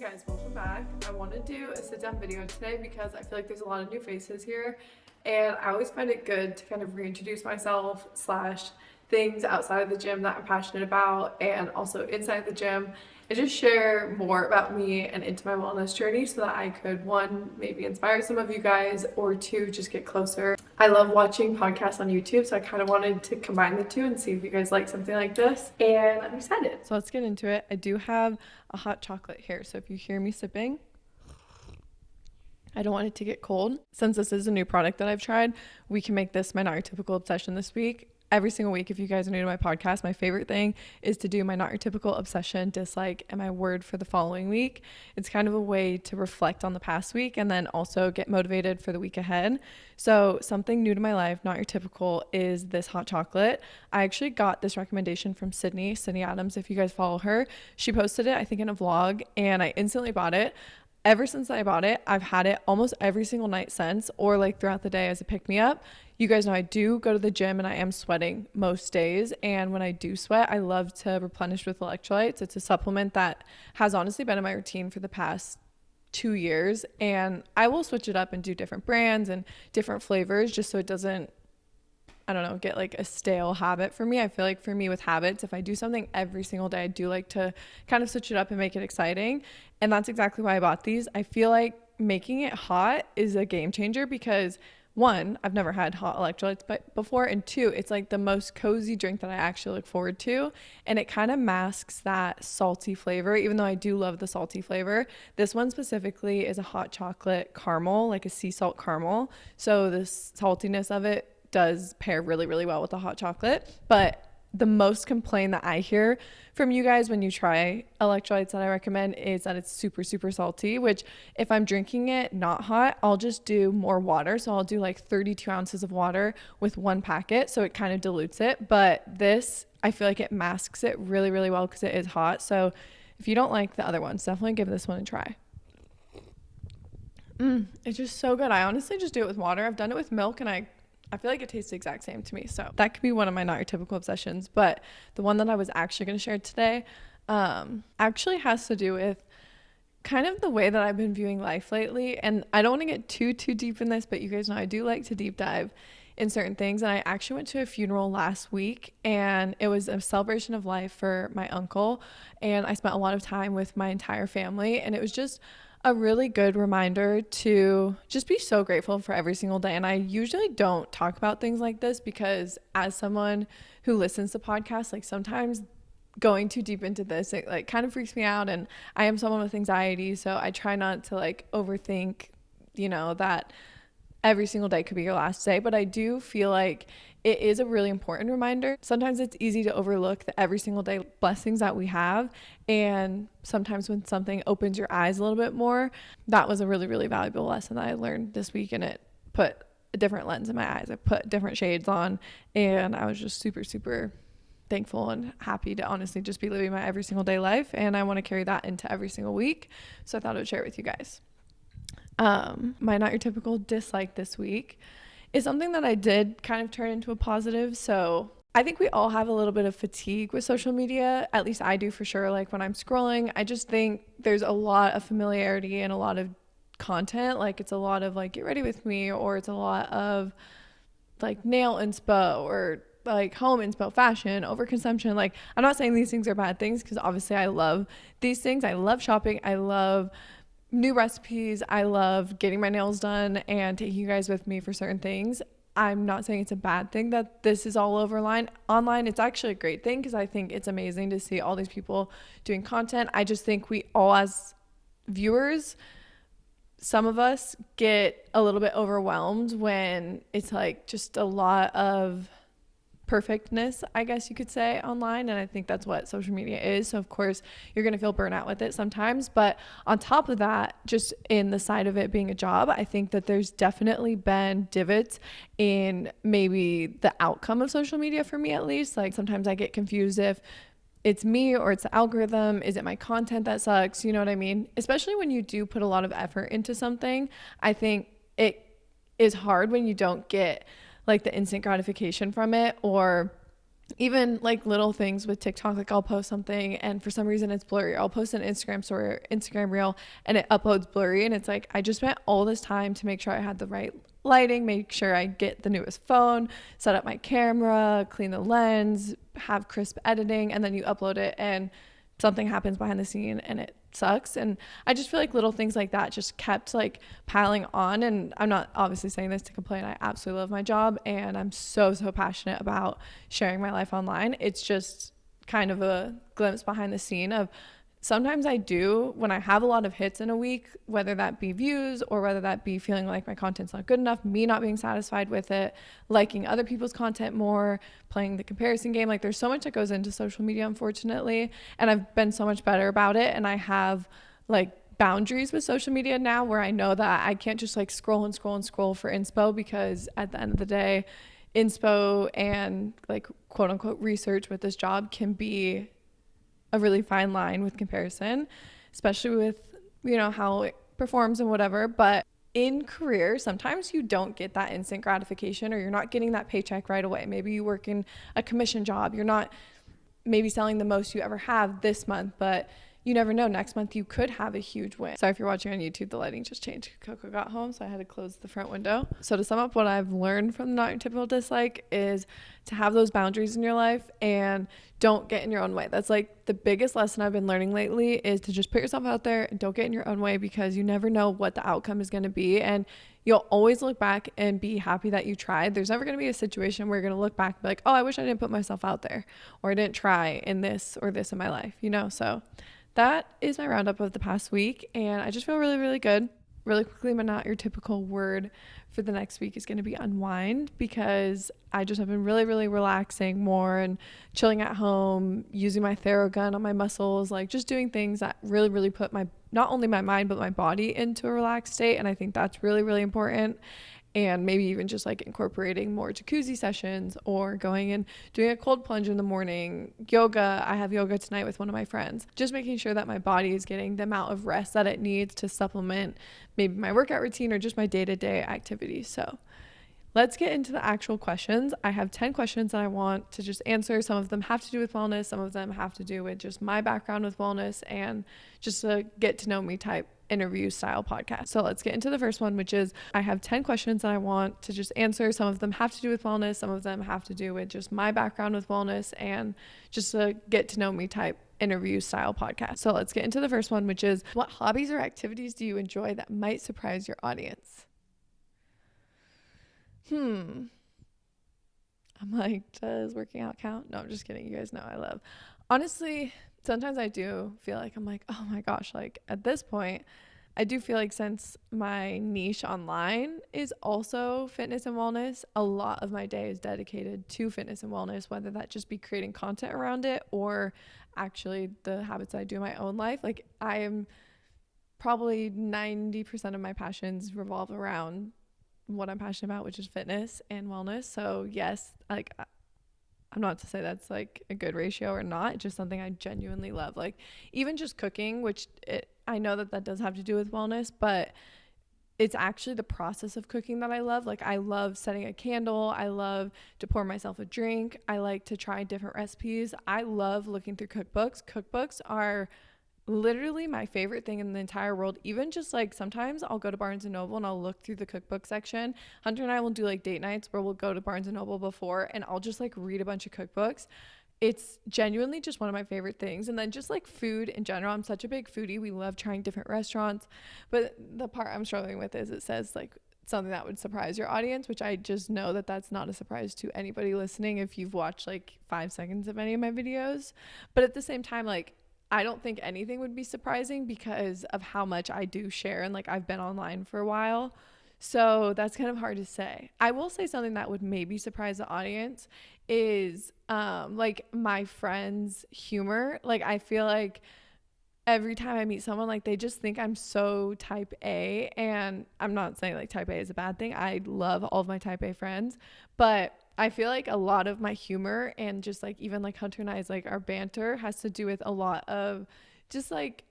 guys, welcome back. I want to do a sit-down video today because I feel like there's a lot of new faces here, and I always find it good to kind of reintroduce myself slash things outside of the gym that I'm passionate about, and also inside the gym, and just share more about me and into my wellness journey so that I could, one, maybe inspire some of you guys, or two, just get closer. I love watching podcasts on YouTube, so I kind of wanted to combine the two and see if you guys like something like this, and I'm excited. So let's get into it. I do have a hot chocolate here, so if you hear me sipping, I don't want it to get cold. Since this is a new product that I've tried, we can make this my not your typical obsession this week. Every single week, if you guys are new to my podcast, my favorite thing is to do my not your typical obsession, dislike, and my word for the following week. It's kind of a way to reflect on the past week and then also get motivated for the week ahead. So something new to my life, not your typical, is this hot chocolate. I actually got this recommendation from Sydney Adams. If you guys follow her, she posted it, I think, in a vlog, and I instantly bought it. Ever since I bought it, I've had it almost every single night since, or like throughout the day as a pick-me-up. You guys know I do go to the gym and I am sweating most days, and when I do sweat, I love to replenish with electrolytes. It's a supplement that has honestly been in my routine for the past 2 years, and I will switch it up and do different brands and different flavors just so it doesn't, I don't know, get like a stale habit for me. I feel like for me with habits, if I do something every single day, I do like to kind of switch it up and make it exciting. And that's exactly why I bought these. I feel like making it hot is a game changer because, one, I've never had hot electrolytes before, and two, it's like the most cozy drink that I actually look forward to, and it kind of masks that salty flavor, even though I do love the salty flavor. This one specifically is a hot chocolate caramel, like a sea salt caramel, so the saltiness of it does pair really, really well with the hot chocolate. But the most complaint that I hear from you guys when you try electrolytes that I recommend is that it's super, super salty, which if I'm drinking it not hot, I'll just do more water. So I'll do like 32 ounces of water with one packet, so it kind of dilutes it. But this, I feel like it masks it really, really well because it is hot. So if you don't like the other ones, definitely give this one a try. It's just so good. I honestly just do it with water. I've done it with milk, and I feel like it tastes the exact same to me. So that could be one of my not your typical obsessions. But the one that I was actually going to share today actually has to do with kind of the way that I've been viewing life lately. And I don't want to get too deep in this, but you guys know I do like to deep dive in certain things. And I actually went to a funeral last week, and it was a celebration of life for my uncle. And I spent a lot of time with my entire family, and it was just a really good reminder to just be so grateful for every single day. And I usually don't talk about things like this because as someone who listens to podcasts, like sometimes going too deep into this, it like kind of freaks me out. And I am someone with anxiety, so I try not to like overthink, that every single day could be your last day. But I do feel like it is a really important reminder. Sometimes it's easy to overlook the every single day blessings that we have. And sometimes when something opens your eyes a little bit more, that was a really, really valuable lesson that I learned this week. And it put a different lens in my eyes. I put different shades on, and I was just super, super thankful and happy to honestly just be living my every single day life. And I want to carry that into every single week. So I thought I would share it with you guys. My not your typical dislike this week is something that I did kind of turn into a positive. So I think we all have a little bit of fatigue with social media. At least I do for sure. Like when I'm scrolling, I just think there's a lot of familiarity and a lot of content. Like it's a lot of like get ready with me, or it's a lot of like nail inspo or like home inspo, fashion, overconsumption. Like I'm not saying these things are bad things because obviously I love these things. I love shopping. I love new recipes. I love getting my nails done and taking you guys with me for certain things. I'm not saying it's a bad thing that this is all over online. It's actually a great thing because I think it's amazing to see all these people doing content. I just think we all as viewers, some of us get a little bit overwhelmed when it's like just a lot of perfectness, I guess you could say, online. And I think that's what social media is. So of course you're going to feel burnout with it sometimes. But on top of that, just in the side of it being a job, I think that there's definitely been divots in maybe the outcome of social media for me, at least. Like sometimes I get confused if it's me or it's the algorithm. Is it my content that sucks? You know what I mean? Especially when you do put a lot of effort into something. I think it is hard when you don't get like the instant gratification from it, or even like little things with TikTok, like I'll post something and for some reason it's blurry. I'll post an Instagram story or Instagram reel and it uploads blurry, and it's like I just spent all this time to make sure I had the right lighting, make sure I get the newest phone, set up my camera, clean the lens, have crisp editing, and then you upload it and something happens behind the scene and it sucks. And I just feel like little things like that just kept like piling on. And I'm not obviously saying this to complain. I absolutely love my job and I'm so passionate about sharing my life online. It's just kind of a glimpse behind the scene of sometimes I do, when I have a lot of hits in a week, whether that be views or whether that be feeling like my content's not good enough, me not being satisfied with it, liking other people's content more, playing the comparison game. Like there's so much that goes into social media, unfortunately, and I've been so much better about it. And I have like boundaries with social media now where I know that I can't just like scroll for inspo, because at the end of the day, inspo and like quote unquote research with this job can be a really fine line with comparison, especially with, you know, how it performs and whatever. But in career, sometimes you don't get that instant gratification, or you're not getting that paycheck right away. Maybe you work in a commission job. You're not maybe selling the most you ever have this month, but you never know. Next month you could have a huge win. Sorry if you're watching on YouTube, the lighting just changed. Coco got home, so I had to close the front window. So to sum up, what I've learned from the Not Your Typical Dislike is to have those boundaries in your life and don't get in your own way. That's like the biggest lesson I've been learning lately, is to just put yourself out there and don't get in your own way, because you never know what the outcome is going to be. And you'll always look back and be happy that you tried. There's never going to be a situation where you're going to look back and be like, oh, I wish I didn't put myself out there, or I didn't try in this or this in my life, you know? So that is my roundup of the past week, and I just feel really, really good. Really quickly, my Not Your Typical word for the next week is going to be unwind, because I just have been really, really relaxing more and chilling at home, using my Theragun on my muscles, like just doing things that really, really put my, not only my mind, but my body into a relaxed state. And I think that's really, really important. And maybe even just like incorporating more jacuzzi sessions, or going and doing a cold plunge in the morning, yoga. I have yoga tonight with one of my friends. Just making sure that my body is getting the amount of rest that it needs to supplement maybe my workout routine or just my day-to-day activities. So let's get into the actual questions. I have 10 questions that I want to just answer. Some of them have to do with wellness. Some of them have to do with just my background with wellness and just a get to know me type interview style podcast. So let's get into the first one, which is I have 10 questions that I want to just answer. Some of them have to do with wellness. Some of them have to do with just my background with wellness and just a get to know me type interview style podcast. So let's get into the first one, which is what hobbies or activities do you enjoy that might surprise your audience? I'm like, does working out count? No, I'm just kidding. You guys know I love. Honestly, sometimes I do feel like I'm like, oh my gosh, like at this point, I do feel like since my niche online is also fitness and wellness, a lot of my day is dedicated to fitness and wellness, whether that just be creating content around it or actually the habits I do in my own life. Like I am probably 90% of my passions revolve around what I'm passionate about, which is fitness and wellness. So yes, like I'm not to say that's like a good ratio or not. It's just something I genuinely love. Like even just cooking, which I know that does have to do with wellness, but it's actually the process of cooking that I love. Like I love setting a candle. I love to pour myself a drink. I like to try different recipes. I love looking through cookbooks. Cookbooks are literally my favorite thing in the entire world. Even just like sometimes I'll go to Barnes and Noble and I'll look through the cookbook section. Hunter and I will do like date nights where we'll go to Barnes and Noble before and I'll just like read a bunch of cookbooks. It's genuinely just one of my favorite things. And then just like food in general, I'm such a big foodie. We love trying different restaurants, but the part I'm struggling with is it says like something that would surprise your audience, which I just know that that's not a surprise to anybody listening if you've watched like 5 seconds of any of my videos. But at the same time, like I don't think anything would be surprising because of how much I do share, and like I've been online for a while. So that's kind of hard to say. I will say something that would maybe surprise the audience is like my friends' humor. Like I feel like every time I meet someone, like they just think I'm so type A, and I'm not saying like type A is a bad thing. I love all of my type A friends, but I feel like a lot of my humor and just like even like Hunter and I's like our banter has to do with a lot of just like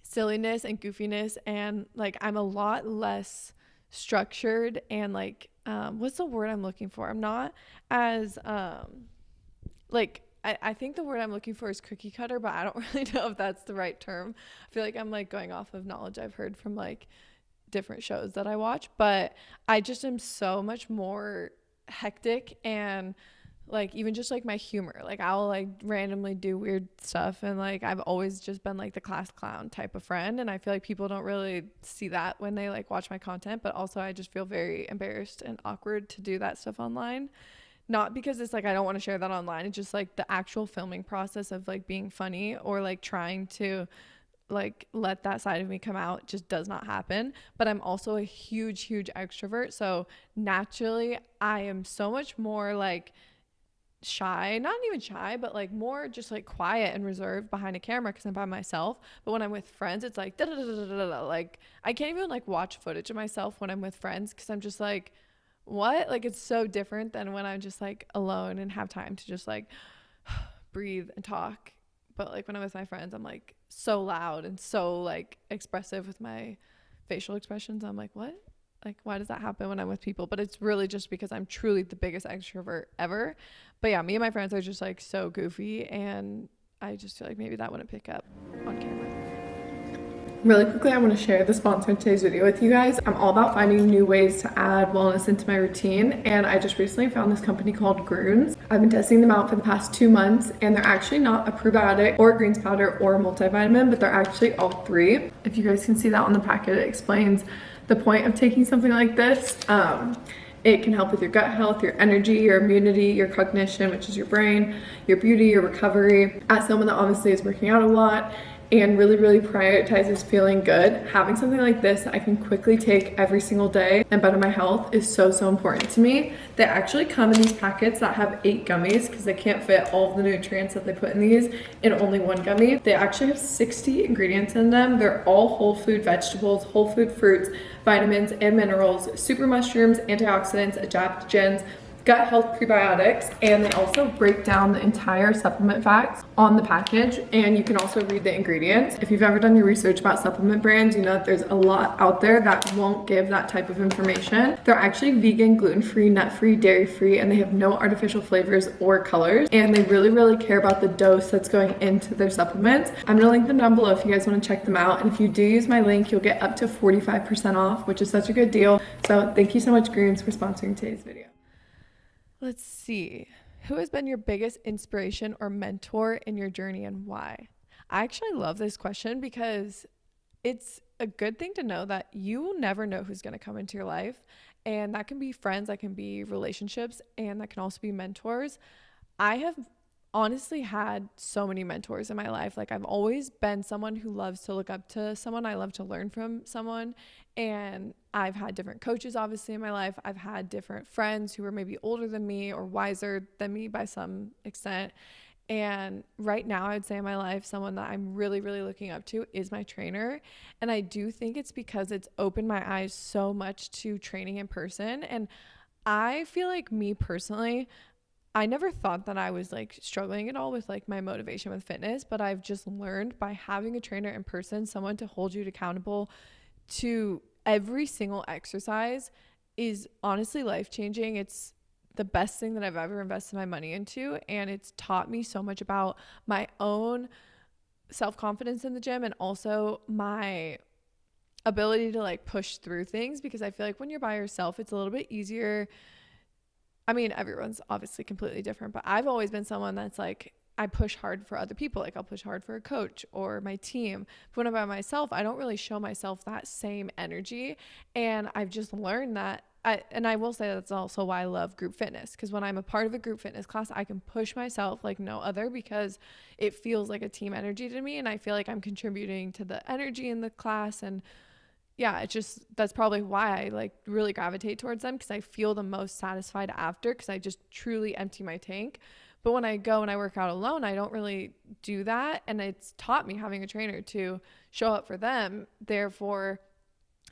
silliness and goofiness, and like I'm a lot less structured and like what's the word I'm looking for? I'm not as like, I think the word I'm looking for is cookie cutter, but I don't really know if that's the right term. I feel like I'm like going off of knowledge I've heard from like different shows that I watch, but I just am so much more hectic, and like even just like my humor, like I'll like randomly do weird stuff, and like I've always just been like the class clown type of friend, and I feel like people don't really see that when they like watch my content, but also I just feel very embarrassed and awkward to do that stuff online. Not because it's like I don't want to share that online, it's just like the actual filming process of like being funny or like trying to like let that side of me come out just does not happen. But I'm also a huge extrovert, so naturally I am so much more like shy, not even shy, but like more just like quiet and reserved behind a camera because I'm by myself. But when I'm with friends, it's like da da da da da da. Like I can't even like watch footage of myself when I'm with friends because I'm just like, what? Like it's so different than when I'm just like alone and have time to just like breathe and talk. But like when I'm with my friends, I'm like so loud and so like expressive with my facial expressions. I'm like, what? Like, why does that happen when I'm with people? But it's really just because I'm truly the biggest extrovert ever. But yeah, me and my friends are just like so goofy, and I just feel like maybe that wouldn't pick up on camera. Really quickly, I want to share the sponsor of today's video with you guys. I'm all about finding new ways to add wellness into my routine, and I just recently found this company called Groons. I've been testing them out for the past 2 months, and they're actually not a probiotic or a greens powder or a multivitamin, but they're actually all three. If you guys can see that on the packet, it explains the point of taking something like this. It can help with your gut health, your energy, your immunity, your cognition, which is your brain, your beauty, your recovery. As someone that obviously is working out a lot and really prioritizes feeling good, having something like this that I can quickly take every single day and better my health is so important to me. They actually come in these packets that have 8 gummies because they can't fit all of the nutrients that they put in these in only 1 gummy. They actually have 60 ingredients in them. They're all whole food vegetables, whole food fruits, vitamins and minerals, super mushrooms, antioxidants, adaptogens, gut health prebiotics, and they also break down the entire supplement facts on the package, and you can also read the ingredients. If you've ever done your research about supplement brands, you know that there's a lot out there that won't give that type of information. They're actually vegan, gluten-free, nut-free, dairy-free, and they have no artificial flavors or colors, and they really care about the dose that's going into their supplements. I'm gonna link them down below if you guys want to check them out, and if you do use my link, you'll get up to 45% off, which is such a good deal. So thank you so much, Groons, for sponsoring today's video. Let's see. Who has been your biggest inspiration or mentor in your journey, and why? I actually love this question because it's a good thing to know that you will never know who's going to come into your life. And that can be friends, that can be relationships, and that can also be mentors. I have honestly had so many mentors in my life. Like I've always been someone who loves to look up to someone. I love to learn from someone, and I've had different coaches obviously in my life. I've had different friends who were maybe older than me or wiser than me by some extent. And right now I would say in my life, someone that I'm really looking up to is my trainer. And I do think it's because it's opened my eyes so much to training in person. And I feel like me personally, I never thought that I was like struggling at all with like my motivation with fitness, but I've just learned by having a trainer in person, someone to hold you accountable to every single exercise, is honestly life-changing. It's the best thing that I've ever invested my money into, and it's taught me so much about my own self-confidence in the gym and also my ability to like push through things, because I feel like when you're by yourself, it's a little bit easier. I mean, everyone's obviously completely different, but I've always been someone that's like, I push hard for other people. Like I'll push hard for a coach or my team. But when I'm by myself, I don't really show myself that same energy. And I've just learned that. I will say that's also why I love group fitness, because when I'm a part of a group fitness class, I can push myself like no other, because it feels like a team energy to me. And I feel like I'm contributing to the energy in the class. And yeah, it's just, that's probably why I like really gravitate towards them, because I feel the most satisfied after, because I just truly empty my tank. But when I go and I work out alone, I don't really do that. And it's taught me, having a trainer, to show up for them. Therefore,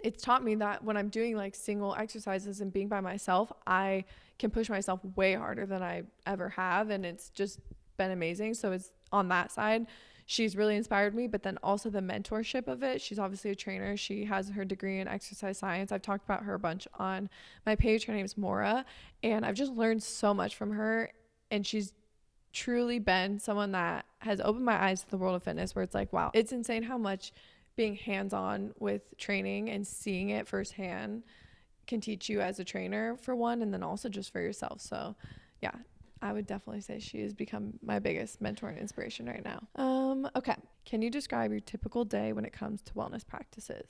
it's taught me that when I'm doing like single exercises and being by myself, I can push myself way harder than I ever have. And it's just been amazing. So it's on that side. She's really inspired me, but then also the mentorship of it. She's obviously a trainer. She has her degree in exercise science. I've talked about her a bunch on my page. Her name is Maura, and I've just learned so much from her. And she's truly been someone that has opened my eyes to the world of fitness, where it's like, wow, it's insane how much being hands-on with training and seeing it firsthand can teach you as a trainer, for one, and then also just for yourself. So yeah, I would definitely say she has become my biggest mentor and inspiration right now. Okay. Can you describe your typical day when it comes to wellness practices?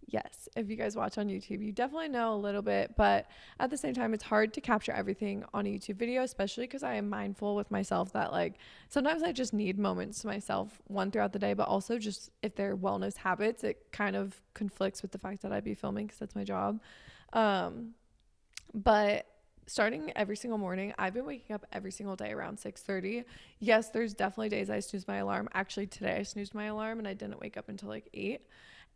Yes. If you guys watch on YouTube, you definitely know a little bit, but at the same time, it's hard to capture everything on a YouTube video, especially because I am mindful with myself that like sometimes I just need moments to myself, one throughout the day, but also just if they're wellness habits, it kind of conflicts with the fact that I'd be filming because that's my job. But starting every single morning, I've been waking up every single day around 6:30. Yes, there's definitely days I snooze my alarm. Actually, today I snoozed my alarm and I didn't wake up until like 8.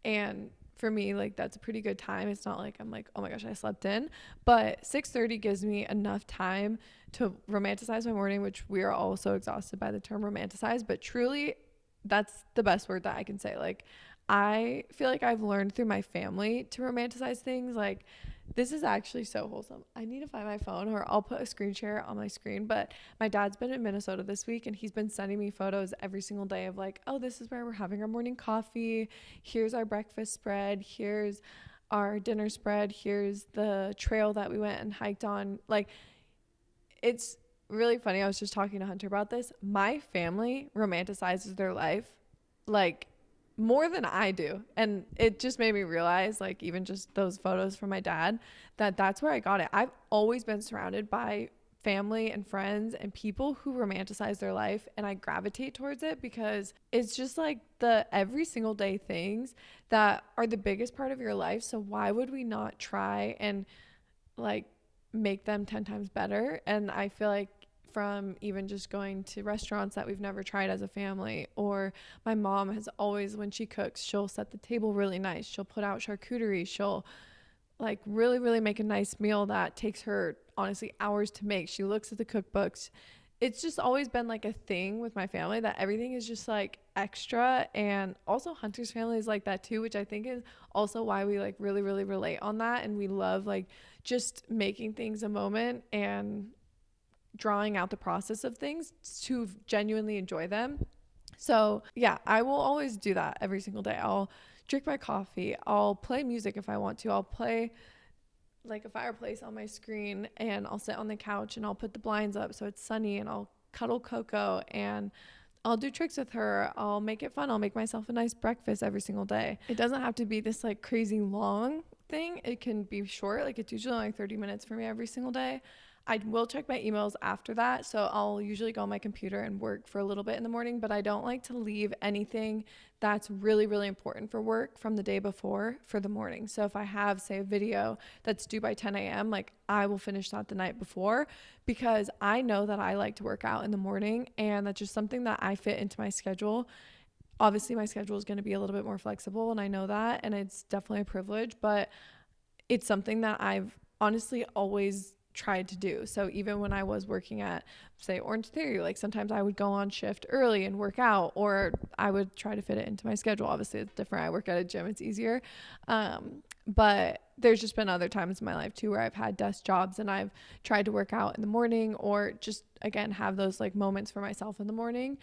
And for me, like that's a pretty good time. It's not like I'm like, oh my gosh, I slept in. But 6:30 gives me enough time to romanticize my morning, which we are all so exhausted by the term romanticize, but truly that's the best word that I can say. Like I feel like I've learned through my family to romanticize things. Like this is actually so wholesome. I need to find my phone, or I'll put a screen share on my screen. But my dad's been in Minnesota this week and he's been sending me photos every single day of like, oh, this is where we're having our morning coffee. Here's our breakfast spread. Here's our dinner spread. Here's the trail that we went and hiked on. Like it's really funny. I was just talking to Hunter about this. My family romanticizes their life like more than I do. And it just made me realize, like, even just those photos from my dad, that that's where I got it. I've always been surrounded by family and friends and people who romanticize their life, and I gravitate towards it because it's just like the every single day things that are the biggest part of your life. So why would we not try and like make them 10 times better? And I feel like from even just going to restaurants that we've never tried as a family, or my mom has always, when she cooks, she'll set the table really nice. She'll put out charcuterie. She'll like really make a nice meal that takes her honestly hours to make. She looks at the cookbooks. It's just always been like a thing with my family that everything is just like extra. And also Hunter's family is like that too, which I think is also why we like really relate on that. And we love like just making things a moment and drawing out the process of things to genuinely enjoy them. So yeah, I will always do that every single day. I'll drink my coffee. I'll play music if I want to. I'll play like a fireplace on my screen, and I'll sit on the couch and I'll put the blinds up so it's sunny, and I'll cuddle Coco and I'll do tricks with her. I'll make it fun. I'll make myself a nice breakfast every single day. It doesn't have to be this like crazy long thing. It can be short. Like it's usually like 30 minutes for me every single day. I will check my emails after that. So I'll usually go on my computer and work for a little bit in the morning, but I don't like to leave anything that's really important for work from the day before for the morning. So if I have, say, a video that's due by 10 a.m., like I will finish that the night before, because I know that I like to work out in the morning, and that's just something that I fit into my schedule. Obviously, my schedule is going to be a little bit more flexible, and I know that, and it's definitely a privilege, but it's something that I've honestly always tried to do. So even when I was working at, say, Orange Theory, like sometimes I would go on shift early and work out, or I would try to fit it into my schedule. Obviously it's different. I work at a gym, it's easier. But there's just been other times in my life too where I've had desk jobs and I've tried to work out in the morning, or just again have those like moments for myself in the morning.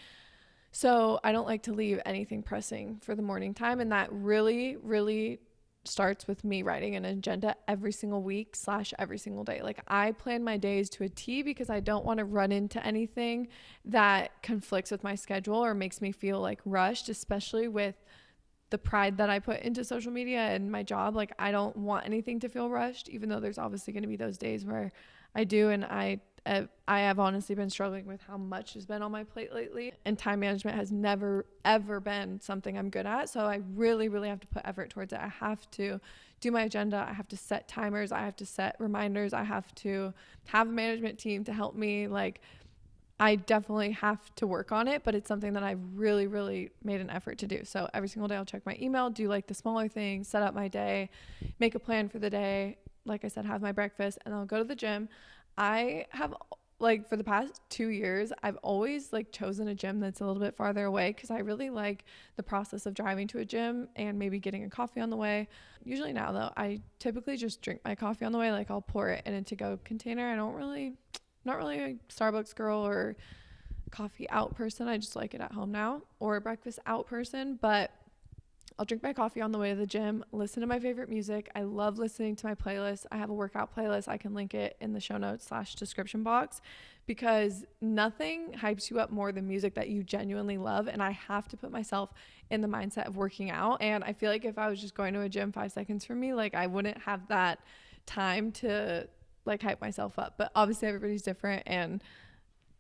So I don't like to leave anything pressing for the morning time, and that really starts with me writing an agenda every single week / every single day. Like I plan my days to a T because I don't want to run into anything that conflicts with my schedule or makes me feel like rushed, especially with the pride that I put into social media and my job. Like I don't want anything to feel rushed, even though there's obviously going to be those days where I do. And I have honestly been struggling with how much has been on my plate lately, and time management has never ever been something I'm good at. So I really have to put effort towards it. I have to do my agenda. I have to set timers. I have to set reminders. I have to have a management team to help me. Like I definitely have to work on it, but it's something that I've really made an effort to do. So every single day I'll check my email, do like the smaller things, set up my day, make a plan for the day. Like I said, have my breakfast, and I'll go to the gym. I have, like, for the past 2 years, I've always like chosen a gym that's a little bit farther away because I really like the process of driving to a gym and maybe getting a coffee on the way. Usually now though, I typically just drink my coffee on the way. Like I'll pour it in a to-go container. Not really a Starbucks girl or coffee out person. I just like it at home now, or a breakfast out person, but I'll drink my coffee on the way to the gym, listen to my favorite music. I love listening to my playlist. I have a workout playlist. I can link it in the show notes / description box, because nothing hypes you up more than music that you genuinely love. And I have to put myself in the mindset of working out. And I feel like if I was just going to a gym 5 seconds from me, like I wouldn't have that time to like hype myself up. But obviously everybody's different, and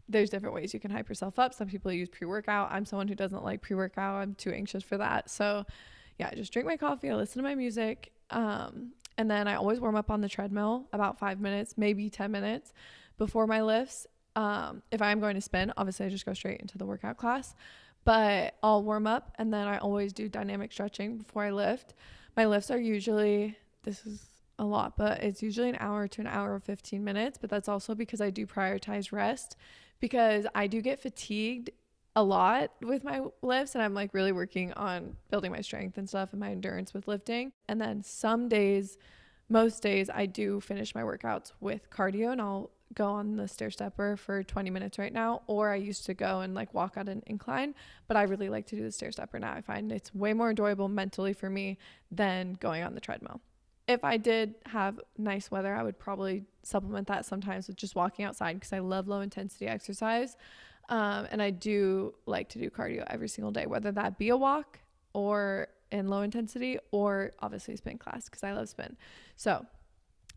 there's different ways you can hype yourself up. Some people use pre-workout. I'm someone who doesn't like pre-workout. I'm too anxious for that. So yeah, I just drink my coffee. I listen to my music. And then I always warm up on the treadmill about 5 minutes, maybe 10 minutes before my lifts. If I'm going to spin, obviously I just go straight into the workout class, but I'll warm up, and then I always do dynamic stretching before I lift. My lifts are usually, this is a lot, but it's usually an hour to an hour and 15 minutes. But that's also because I do prioritize rest, because I do get fatigued a lot with my lifts, and I'm like really working on building my strength and stuff and my endurance with lifting. And then some days, most days, I do finish my workouts with cardio, and I'll go on the stair stepper for 20 minutes right now, or I used to go and like walk out an incline, but I really like to do the stair stepper now. I find it's way more enjoyable mentally for me than going on the treadmill. If I did have nice weather, I would probably supplement that sometimes with just walking outside, because I love low intensity exercise. And I do like to do cardio every single day, whether that be a walk or in low intensity, or obviously spin class, because I love spin. So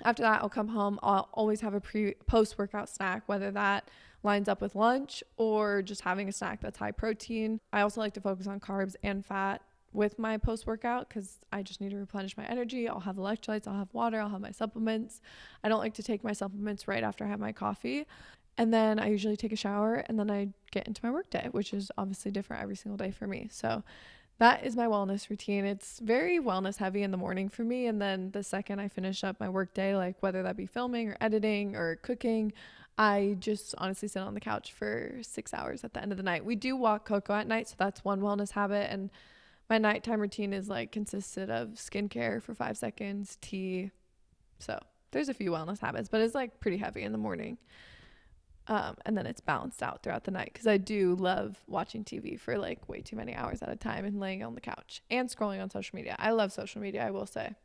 after that, I'll come home. I'll always have a post-workout snack, whether that lines up with lunch or just having a snack that's high protein. I also like to focus on carbs and fat with my post-workout, because I just need to replenish my energy. I'll have electrolytes, I'll have water, I'll have my supplements. I don't like to take my supplements right after I have my coffee. And then I usually take a shower, and then I get into my work day, which is obviously different every single day for me. So that is my wellness routine. It's very wellness heavy in the morning for me. And then the second I finish up my work day, like whether that be filming or editing or cooking, I just honestly sit on the couch for 6 hours at the end of the night. We do walk Coco at night, so that's one wellness habit. And my nighttime routine is like consisted of skincare for 5 seconds, tea. So there's a few wellness habits, but it's like pretty heavy in the morning. And then it's balanced out throughout the night, because I do love watching TV for like way too many hours at a time and laying on the couch and scrolling on social media. I love social media, I will say.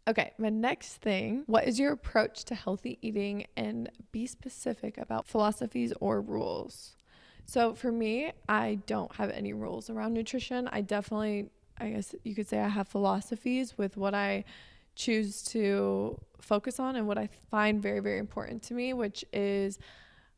Okay, my next thing, what is your approach to healthy eating, and be specific about philosophies or rules? So for me, I don't have any rules around nutrition. I guess you could say I have philosophies with what I choose to focus on and what I find very, very important to me, which is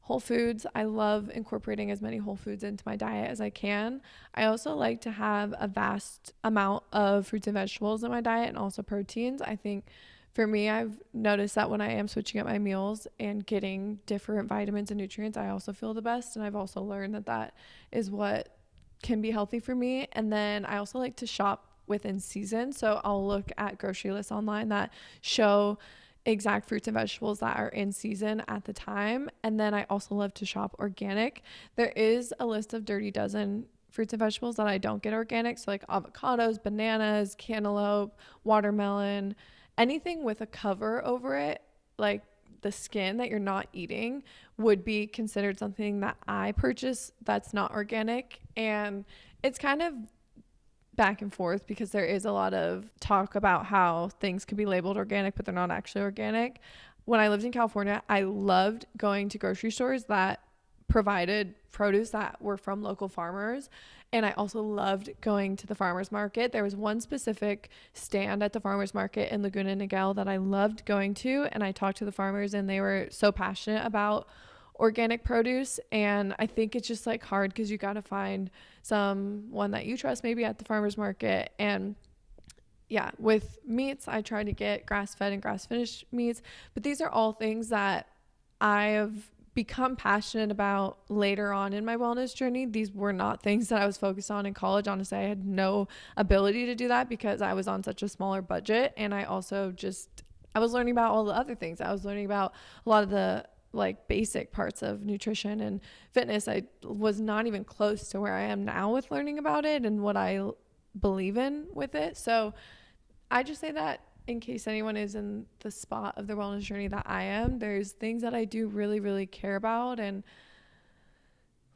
whole foods. I love incorporating as many whole foods into my diet as I can. I also like to have a vast amount of fruits and vegetables in my diet, and also proteins. I think for me, I've noticed that when I am switching up my meals and getting different vitamins and nutrients, I also feel the best. And I've also learned that that is what can be healthy for me. And then I also like to shop within season. So I'll look at grocery lists online that show exact fruits and vegetables that are in season at the time. And then I also love to shop organic. There is a list of dirty dozen fruits and vegetables that I don't get organic. So like avocados, bananas, cantaloupe, watermelon, anything with a cover over it, like the skin that you're not eating, would be considered something that I purchase that's not organic. And it's kind of back and forth, because there is a lot of talk about how things could be labeled organic, but they're not actually organic. When I lived in California, I loved going to grocery stores that provided produce that were from local farmers. And I also loved going to the farmers market. There was one specific stand at the farmers market in Laguna Niguel that I loved going to. And I talked to the farmers, and they were so passionate about organic produce. And I think it's just like hard, because you got to find someone that you trust maybe at the farmers market. And yeah, with meats, I try to get grass-fed and grass-finished meats. But these are all things that I have become passionate about later on in my wellness journey. These were not things that I was focused on in college. Honestly, I had no ability to do that, because I was on such a smaller budget. And I also I was learning about all the other things. I was learning about a lot of the like basic parts of nutrition and fitness. I was not even close to where I am now with learning about it and what I believe in with it. So I just say that in case anyone is in the spot of the wellness journey that I am, there's things that I do really, really care about. And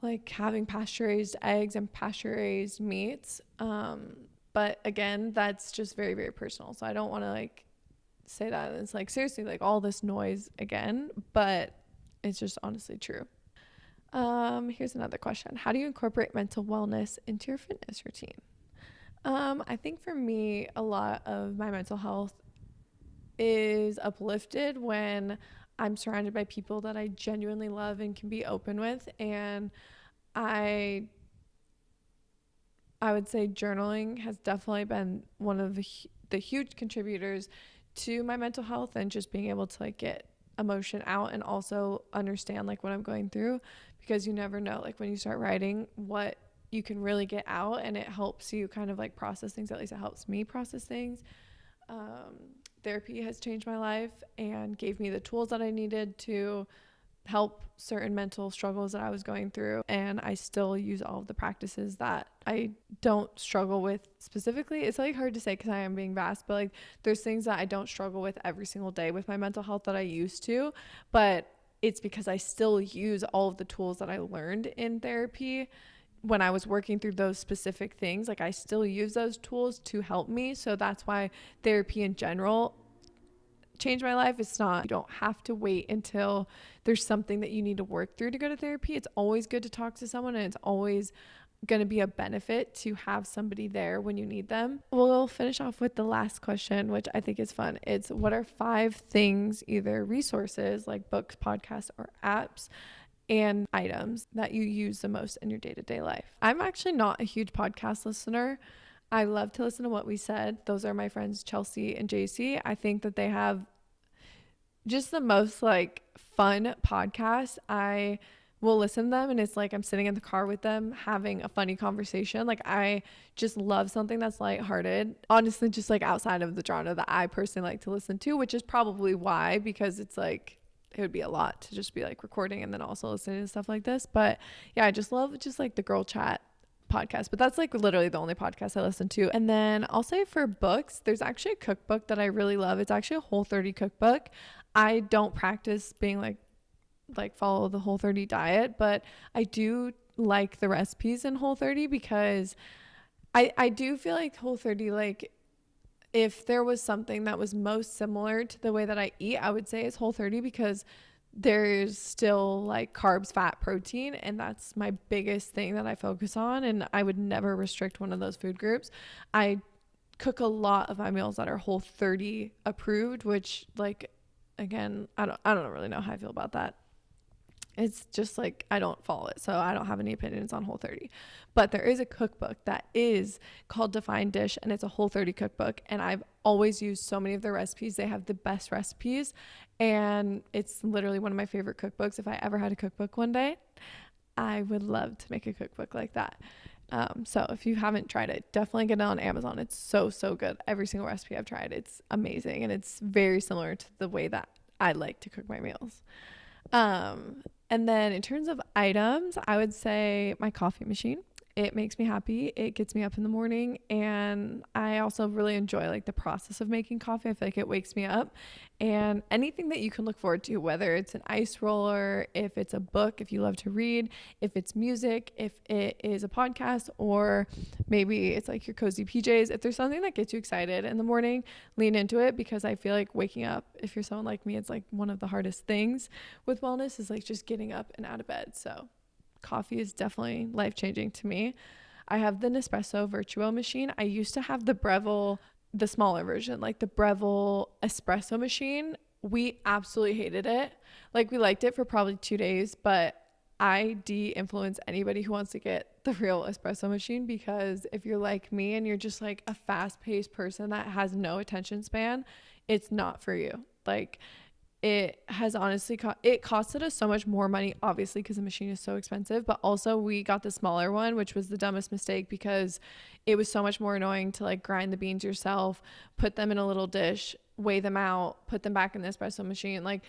like having pasture raised eggs and pasture raised meats. But again, that's just very, very personal. So I don't want to like say that it's like seriously like all this noise again, but it's just honestly true. Here's another question. How do you incorporate mental wellness into your fitness routine? I think for me, a lot of my mental health is uplifted when I'm surrounded by people that I genuinely love and can be open with. And I would say journaling has definitely been one of the huge contributors to my mental health, and just being able to like get emotion out and also understand like what I'm going through, because you never know like when you start writing what you can really get out, and it helps you kind of like process things. At least it helps me process things. Therapy has changed my life and gave me the tools that I needed to help certain mental struggles that I was going through. And I still use all of the practices that I don't struggle with specifically. It's like hard to say because I am being vast, but like there's things that I don't struggle with every single day with my mental health that I used to, but it's because I still use all of the tools that I learned in therapy when I was working through those specific things. Like I still use those tools to help me. So that's why therapy in general changed my life. It's not, you don't have to wait until there's something that you need to work through to go to therapy. It's always good to talk to someone, and it's always going to be a benefit to have somebody there when you need them. We'll finish off with the last question, which I think is fun. It's what are 5 things, either resources like books, podcasts, or apps, and items that you use the most in your day-to-day life? I'm actually not a huge podcast listener. I love to listen to What We Said. Those are my friends Chelsea and JC. I think that they have just the most like fun podcast. I will listen to them and it's like I'm sitting in the car with them having a funny conversation. Like I just love something that's lighthearted. Honestly, just like outside of the genre that I personally like to listen to, which is probably why, because it's like it would be a lot to just be like recording and then also listening to stuff like this. But yeah, I just love just like the girl chat podcast. But that's like literally the only podcast I listen to. And then I'll say for books, there's actually a cookbook that I really love. It's actually a Whole30 cookbook. I don't practice being like follow the Whole30 diet, but I do like the recipes in Whole30 because I do feel like Whole30, like if there was something that was most similar to the way that I eat, I would say it's Whole30, because there's still like carbs, fat, protein, and that's my biggest thing that I focus on, and I would never restrict one of those food groups. I cook a lot of my meals that are Whole30 approved, which like again, I don't really know how I feel about that. It's just like I don't follow it, so I don't have any opinions on Whole30. But there is a cookbook that is called Define Dish, and it's a Whole30 cookbook, and I've always used so many of their recipes. They have the best recipes, and it's literally one of my favorite cookbooks. If I ever had a cookbook one day, I would love to make a cookbook like that. So if you haven't tried it, definitely get it on Amazon. It's so good. Every single recipe I've tried, it's amazing, and it's very similar to the way that I like to cook my meals. And then in terms of items, I would say my coffee machine. It makes me happy. It gets me up in the morning, and I also really enjoy like the process of making coffee. I feel like it wakes me up. And anything that you can look forward to, whether it's an ice roller, if it's a book, if you love to read, if it's music, if it is a podcast, or maybe it's like your cozy PJs. If there's something that gets you excited in the morning, lean into it, because I feel like waking up, if you're someone like me, it's like one of the hardest things with wellness is like just getting up and out of bed. So coffee is definitely life-changing to me. I have the Nespresso Virtuo machine. I used to have the Breville, the smaller version, like the Breville Espresso machine. We absolutely hated it. Like we liked it for probably 2 days, but I de-influence anybody who wants to get the real espresso machine, because if you're like me and you're just like a fast-paced person that has no attention span, it's not for you. Like it has honestly it costed us so much more money, obviously, because the machine is so expensive, but also we got the smaller one, which was the dumbest mistake, because it was so much more annoying to like grind the beans yourself, put them in a little dish, weigh them out, put them back in the espresso machine, like,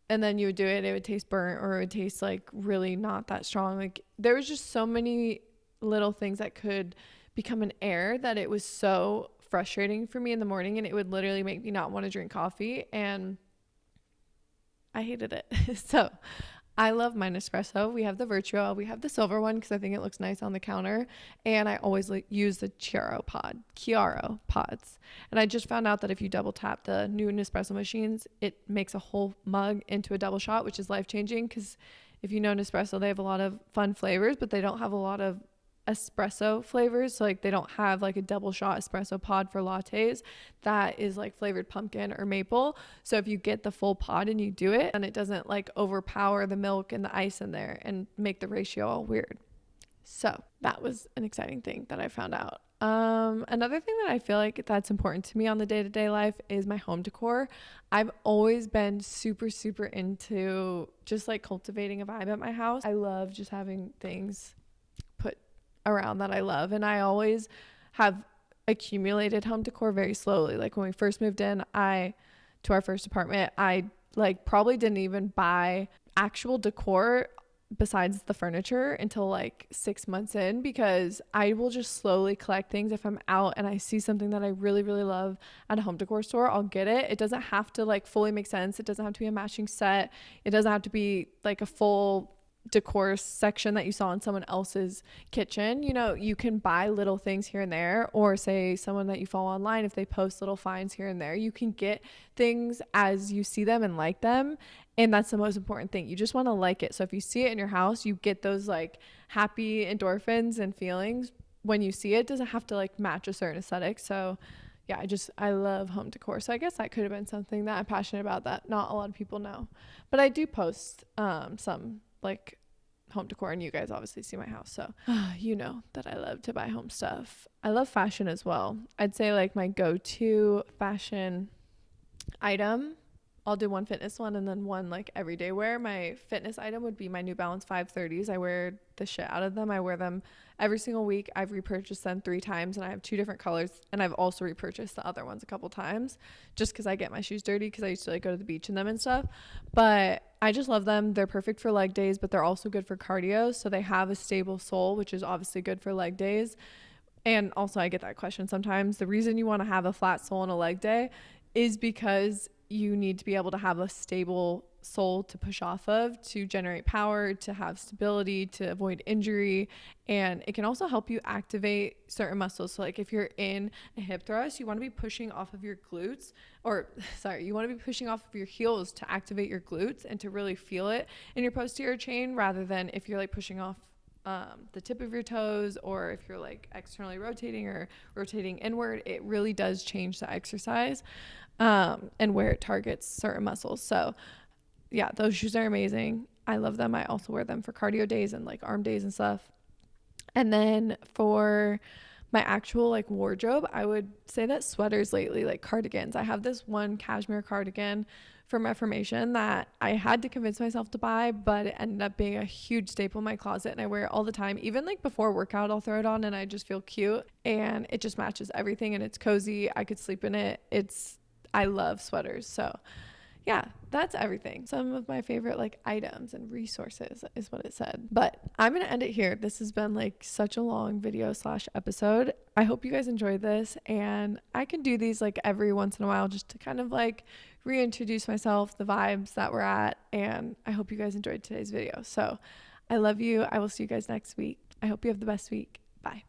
and then you would do it, it would taste burnt, or it would taste like really not that strong. Like there was just so many little things that could become an error that it was so frustrating for me in the morning, and it would literally make me not want to drink coffee, and I hated it. So I love my Nespresso. We have the Virtuo. We have the silver one because I think it looks nice on the counter. And I always use the Chiaro pods. And I just found out that if you double tap the new Nespresso machines, it makes a whole mug into a double shot, which is life changing. Because if you know Nespresso, they have a lot of fun flavors, but they don't have a lot of espresso flavors. So like they don't have like a double shot espresso pod for lattes that is like flavored pumpkin or maple. So if you get the full pod and you do it, and it doesn't like overpower the milk and the ice in there and make the ratio all weird. So that was an exciting thing that I found out. Another thing that I feel like that's important to me on the day-to-day life is my home decor. I've always been super, super into just like cultivating a vibe at my house. I love just having things put around that I love, and I always have accumulated home decor very slowly. Like when we first moved in to our first apartment, I like probably didn't even buy actual decor besides the furniture until like 6 months in, because I will just slowly collect things. If I'm out and I see something that I really, really love at a home decor store, I'll get it. It doesn't have to like fully make sense. It doesn't have to be a matching set. It doesn't have to be like a full decor section that you saw in someone else's kitchen. You know, you can buy little things here and there, or say someone that you follow online, if they post little finds here and there, you can get things as you see them and like them. And that's the most important thing. You just want to like it. So if you see it in your house, you get those like happy endorphins and feelings when you see it. It doesn't have to like match a certain aesthetic. So yeah, I love home decor. So I guess that could have been something that I'm passionate about that not a lot of people know. But I do post some like home decor, and you guys obviously see my house, so you know that I love to buy home stuff. I love fashion as well. I'd say like my go-to fashion item, I'll do one fitness one and then one like everyday wear. My fitness item would be my New Balance 530s. I wear the shit out of them. I wear them every single week. I've repurchased them 3 times, and I have 2 different colors, and I've also repurchased the other ones a couple times just because I get my shoes dirty, because I used to like go to the beach in them and stuff. But I just love them. They're perfect for leg days, but they're also good for cardio. So they have a stable sole, which is obviously good for leg days. And also I get that question sometimes. The reason you want to have a flat sole on a leg day is because you need to be able to have a stable sole to push off of, to generate power, to have stability, to avoid injury. And it can also help you activate certain muscles. So like if you're in a hip thrust, you want to be pushing off of your glutes, you want to be pushing off of your heels to activate your glutes and to really feel it in your posterior chain, rather than if you're like pushing off the tip of your toes, or if you're like externally rotating or rotating inward. It really does change the exercise and where it targets certain muscles. So yeah, those shoes are amazing. I love them. I also wear them for cardio days and like arm days and stuff. And then for my actual like wardrobe, I would say that sweaters lately, like cardigans. I have this one cashmere cardigan from Reformation that I had to convince myself to buy, but it ended up being a huge staple in my closet, and I wear it all the time. Even like before workout, I'll throw it on and I just feel cute, and it just matches everything, and it's cozy. I could sleep in it. I love sweaters. So yeah, that's everything. Some of my favorite like items and resources is what it said. But I'm going to end it here. This has been like such a long video / episode. I hope you guys enjoyed this, and I can do these like every once in a while just to kind of like reintroduce myself, the vibes that we're at, and I hope you guys enjoyed today's video. So I love you. I will see you guys next week. I hope you have the best week. Bye.